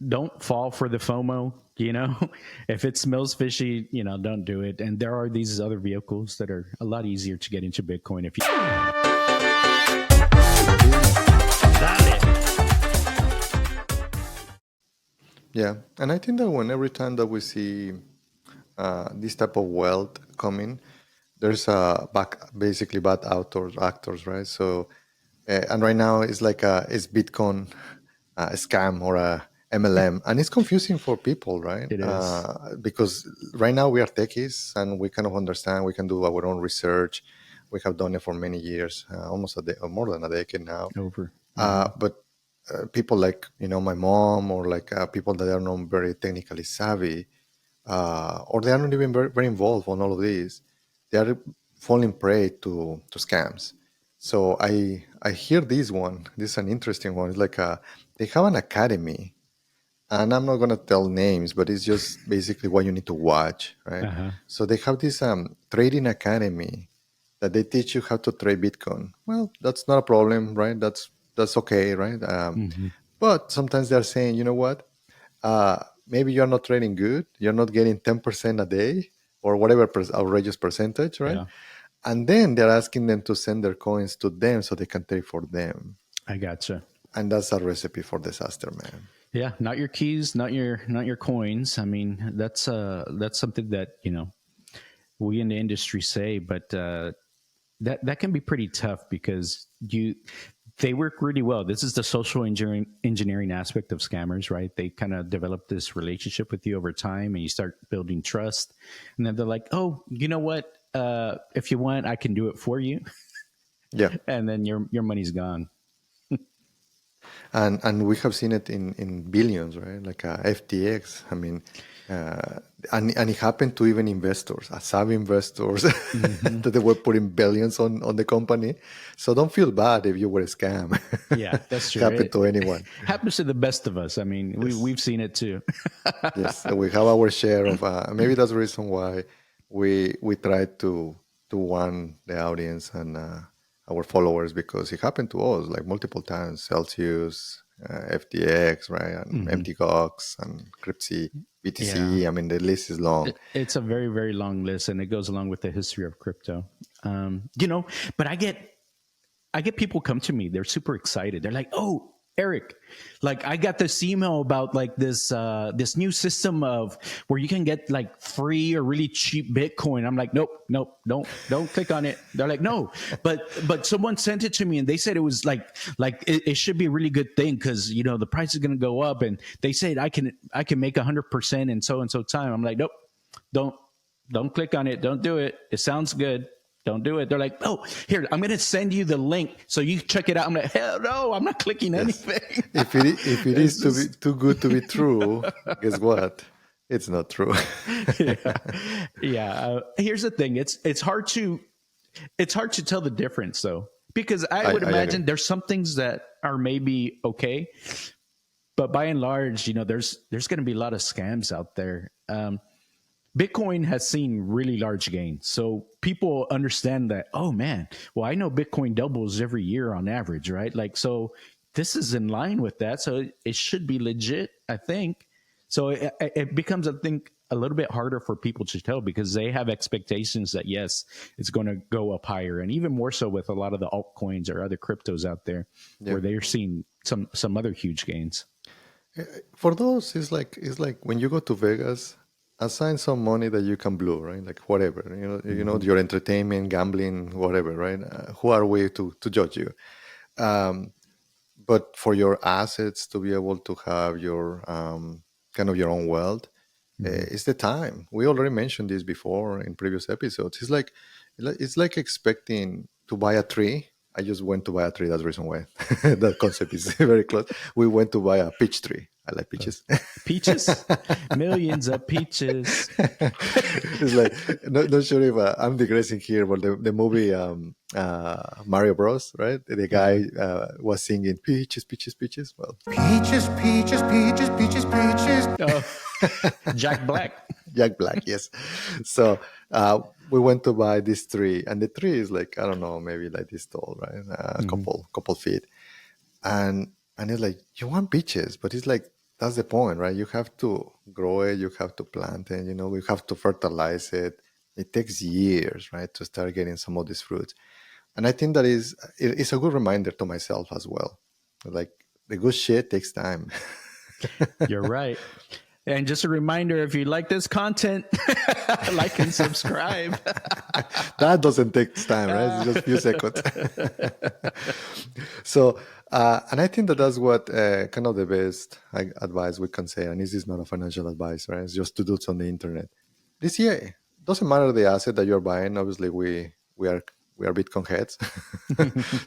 don't fall for the FOMO. If it smells fishy, don't do it. And there are these other vehicles that are a lot easier to get into Bitcoin if you. Yeah, and I think that when every time that we see this type of wealth coming, there's basically bad actors, right? So, and right now it's like it's Bitcoin a scam or a MLM, and it's confusing for people, right? It is. Because right now we are techies and we kind of understand. We can do our own research. We have done it for many years, almost or more than a decade now. Over. But people like my mom or like people that are not very technically savvy, or they are not even very involved on all of this, they are falling prey to scams. So I hear this one. This is an interesting one. It's like they have an academy, and I'm not gonna tell names, but it's just basically what you need to watch, right? Uh-huh. So they have this trading academy that they teach you how to trade Bitcoin. Well, that's not a problem, right? That's okay, right? Hmm. But sometimes they're saying, you know what? Maybe you're not trading good. You're not getting 10% a day or whatever outrageous percentage, right? Yeah, And then they're asking them to send their coins to them so they can trade for them. I gotcha. And that's a recipe for disaster, man. Yeah, not your keys, not your coins. I mean, that's something that we in the industry say, but that can be pretty tough because they work really well. This is the social engineering aspect of scammers, right? They kind of develop this relationship with you over time, and you start building trust. And then they're like, "Oh, you know what? If you want, I can do it for you," Yeah. and then your money's gone. And we have seen it in billions, right? Like FTX. I mean, and it happened to even investors, savvy investors, Hmm. that they were putting billions on the company. So don't feel bad if you were a scam. Yeah, that's true. Happened to It anyone. happens to the best of us. I mean, Yes, we've seen it too. yes. We have our share of. Maybe that's the reason why we try to warn the audience and our followers, because it happened to us like multiple times. Celsius, FTX, right, and Hmm. MTGOX and Cryptsy, Yeah, BTC. I mean, the list is long. it's a very, very long list, and it goes along with the history of crypto. But I get people come to me. They're super excited. They're like, "Oh, Eric, like I got this email about like this new system of where you can get like free or really cheap Bitcoin." I'm like, "Nope, nope, don't click on it." They're like, "No," but someone sent it to me and they said it was like it should be a really good thing because the price is going to go up, and they said I can make 100% in so and so time. I'm like, "Nope, don't don't click on it. Don't do it. It sounds good. Don't do it." They're like, "Oh, here, I'm going to send you the link so you check it out." I'm like, "Hell no, I'm not clicking Yes. anything." If it It's is to be just, too good to be true, guess what? It's not true. yeah, yeah. Here's the thing: it's hard to tell the difference though, because I would I agree. imagine there's some things that are maybe okay, but by and large, there's going to be a lot of scams out there. Bitcoin has seen really large gains. So people understand that, oh man, well, I know Bitcoin doubles every year on average, right? Like, so this is in line with that. So it should be legit, I think. So it becomes, I think, a little bit harder for people to tell because they have expectations that, yes, it's going to go up higher. And even more so with a lot of the altcoins or other cryptos out there Yeah. where they're seeing some other huge gains. For those, it's like when you go to Vegas, assign some money that you can blow, right? Like whatever, Hmm. your entertainment, gambling, whatever, right? Who are we to judge you? Um, but for your assets to be able to have your kind of your own wealth, Hmm. it's the time. We already mentioned this before in previous episodes. It's like expecting to buy a tree. I just went to buy a tree. That's the reason why that concept is very close. We went to buy a peach tree. I like peaches. Peaches, millions of peaches. It's like not sure if I'm digressing here, but the movie Mario Bros. Right? The Uh-huh. guy was singing peaches, peaches, peaches. Well, Peaches, peaches, peaches, peaches, peaches. Oh, Jack Black. Jack Black, yes. So we went to buy this tree, and the tree is like, I don't know, maybe like this tall, right? A Hmm. couple feet, and it's like, you want peaches, but it's like that's the point, right? You have to grow it, you have to plant it, you have to fertilize it. It takes years, right, to start getting some of these fruits. And I think it's a good reminder to myself as well. Like the good shit takes time. You're right. And just a reminder, if you like this content, like and subscribe. That doesn't take time, right? It's just a few seconds. So, and I think that's what kind of the best advice we can say. And this is not a financial advice, right? It's just to do it on the internet. This year doesn't matter the asset that you're buying. Obviously, we are Bitcoin heads.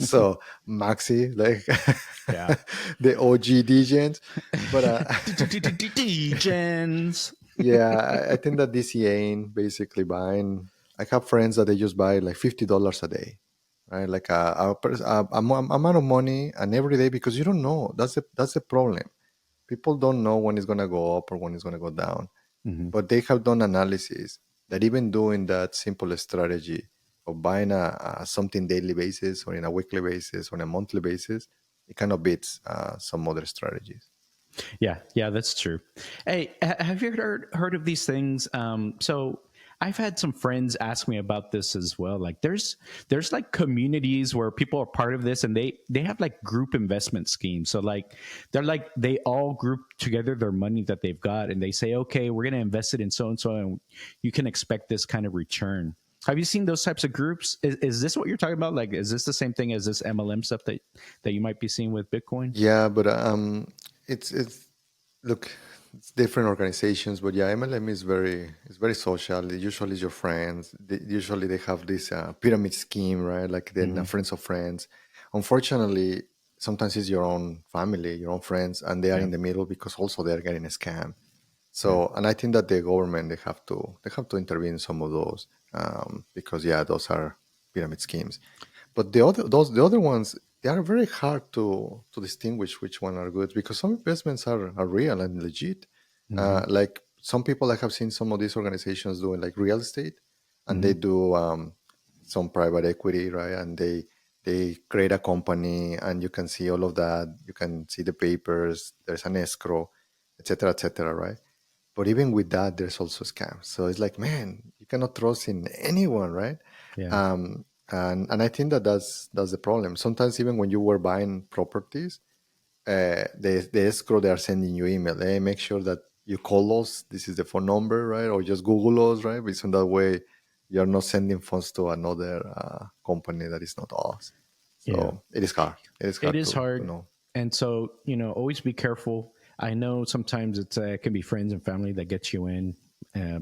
So Maxi, like Yeah. the OG DJs. But Degens. yeah, I think that DCA basically buying. I have friends that they just buy like $50 a day, right? Like a amount of money and every day, because you don't know. That's the problem. People don't know when it's gonna go up or when it's gonna go down. Mm-hmm. But they have done analysis that even doing that simple strategy of buying a something daily basis or in a weekly basis or on a monthly basis, it kind of beats some other strategies. Yeah, that's true. Hey, have you heard of these things? So I've had some friends ask me about this as well. Like, there's like communities where people are part of this, and they have like group investment schemes. So like they all group together their money that they've got, and they say, okay, we're going to invest it in so and so, and you can expect this kind of return. Have you seen those types of groups? Is this what you're talking about? Like, is this the same thing as this MLM stuff that you might be seeing with Bitcoin? Yeah, but it's look, it's different organizations, but yeah, MLM is very social. Usually, it's your friends. Usually, they have this pyramid scheme, right? Like then Mm-hmm. friends of friends. Unfortunately, sometimes it's your own family, your own friends, and they are Yeah, in the middle because also they are getting a scam. yeah, So, and I think that the government they have to intervene in some of those because yeah, those are pyramid schemes. But the other ones, they are very hard to distinguish which one are good because some investments are real and legit. mm-hmm. Like some people, I have seen some of these organizations doing like real estate, and Mm-hmm. they do some private equity, right? And they create a company, and you can see all of that. You can see the papers. There's an escrow, etc., etc., right? But even with that, there's also scams. So it's like, man, you cannot trust in anyone, right? Yeah, And I think that's the problem. Sometimes even when you were buying properties, the escrow, they are sending you email. Hey, make sure that you call us. This is the phone number, right? Or just Google us, right? Because in that way, you're not sending funds to another company that is not us. yeah. So it is hard. It is It hard is to hard, know. and so always be careful. I know sometimes it can be friends and family that get you in,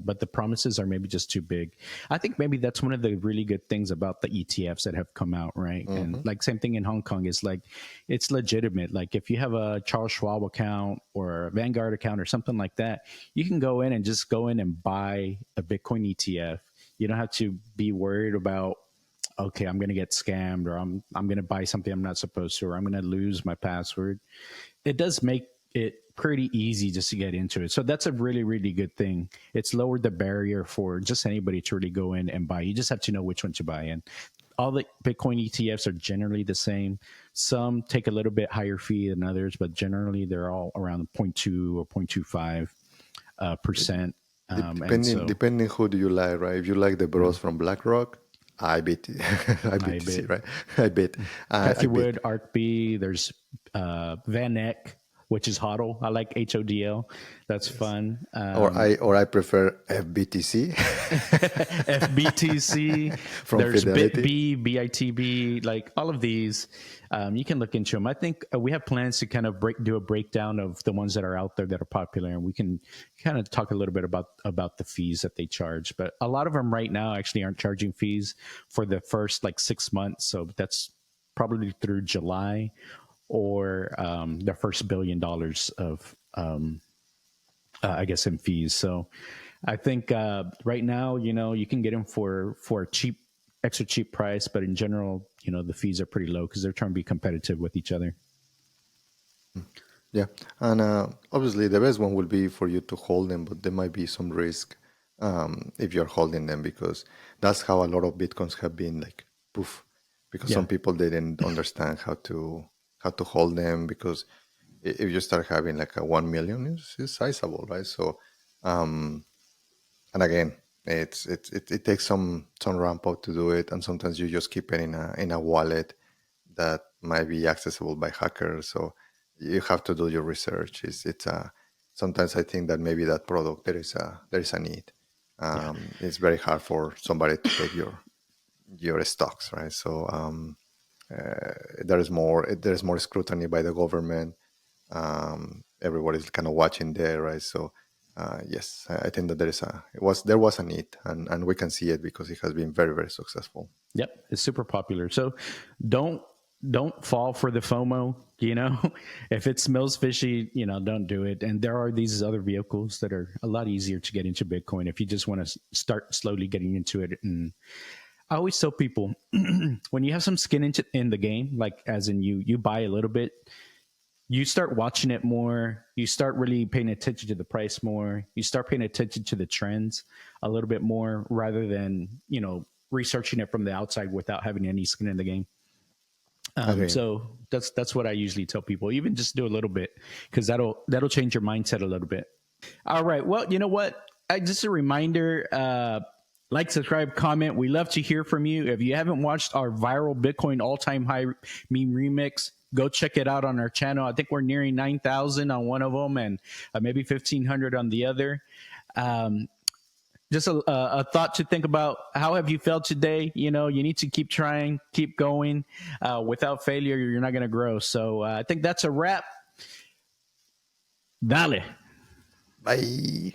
but the promises are maybe just too big. I think maybe that's one of the really good things about the ETFs that have come out, right? And Hmm. like same thing in Hong Kong is like it's legitimate. Like if you have a Charles Schwab account or a Vanguard account or something like that, you can go in and just go in and buy a Bitcoin ETF. You don't have to be worried about, okay, I'm going to get scammed, or I'm going to buy something I'm not supposed to, or I'm going to lose my password. It does make it pretty easy just to get into it. So that's a really, really good thing. It's lowered the barrier for just anybody to really go in and buy. You just have to know which one to buy in. All the Bitcoin ETFs are generally the same. Some take a little bit higher fee than others, but generally they're all around zero point 0.2 or 0.25 percent. And Depending so depending who do you like, right? If you like the yeah, bros from BlackRock, I bet I I bet bet. right? I bet I Cathy bet. Wood, ArcB. There's Van Eck, which is HODL. I like HODL. That's Yes. fun. Or I prefer FBTC FBTC. from There's Fidelity. BitB, BITB, like all of these. You can look into them. I think we have plans to kind of do a breakdown of the ones that are out there that are popular, and we can kind of talk a little bit about the fees that they charge. But a lot of them right now actually aren't charging fees for the first like 6 months. So that's probably through July, or their first $1 billion of I guess in fees. So I think right now, you can get them for a extra cheap price, but in general, the fees are pretty low because they're trying to be competitive with each other. Yeah, and obviously the best one will be for you to hold them, but there might be some risk if you're holding them because that's how a lot of bitcoins have been like poof, because Yeah. some people they didn't understand how to hold them because if you start having like a 1 million, it's sizable, right? So, um, and again, it takes some ramp up to do it, and sometimes you just keep it in a wallet that might be accessible by hackers. So you have to do your research. It's a Sometimes I think that maybe that product there is a need. Yeah. It's very hard for somebody to take your stocks, right? So there's more scrutiny by the government. Everybody's kind of watching there, right? So yes, I think that there was a need, and we can see it because it has been very, very successful. Yep, it's super popular. So don't don't fall for the FOMO. You know, if it smells fishy, don't do it. And there are these other vehicles that are a lot easier to get into Bitcoin if you just want to start slowly getting into it. And I always tell people when you have some skin in the game, like as in you buy a little bit, you start watching it more. You start really paying attention to the price more. You start paying attention to the trends a little bit more rather than, researching it from the outside without having any skin in the game. Agree. So that's what I usually tell people. Even just do a little bit because that'll change your mindset a little bit. All right. Well, you know what? Just a reminder. Like, subscribe, comment. We love to hear from you. If you haven't watched our viral Bitcoin all-time high meme remix, go check it out on our channel. I think we're nearing 9,000 on one of them and maybe 1,500 on the other. Just a thought to think about. How have you felt today? You need to keep trying, keep going. Without failure, you're not going to grow. So I think that's a wrap. Dale. Bye.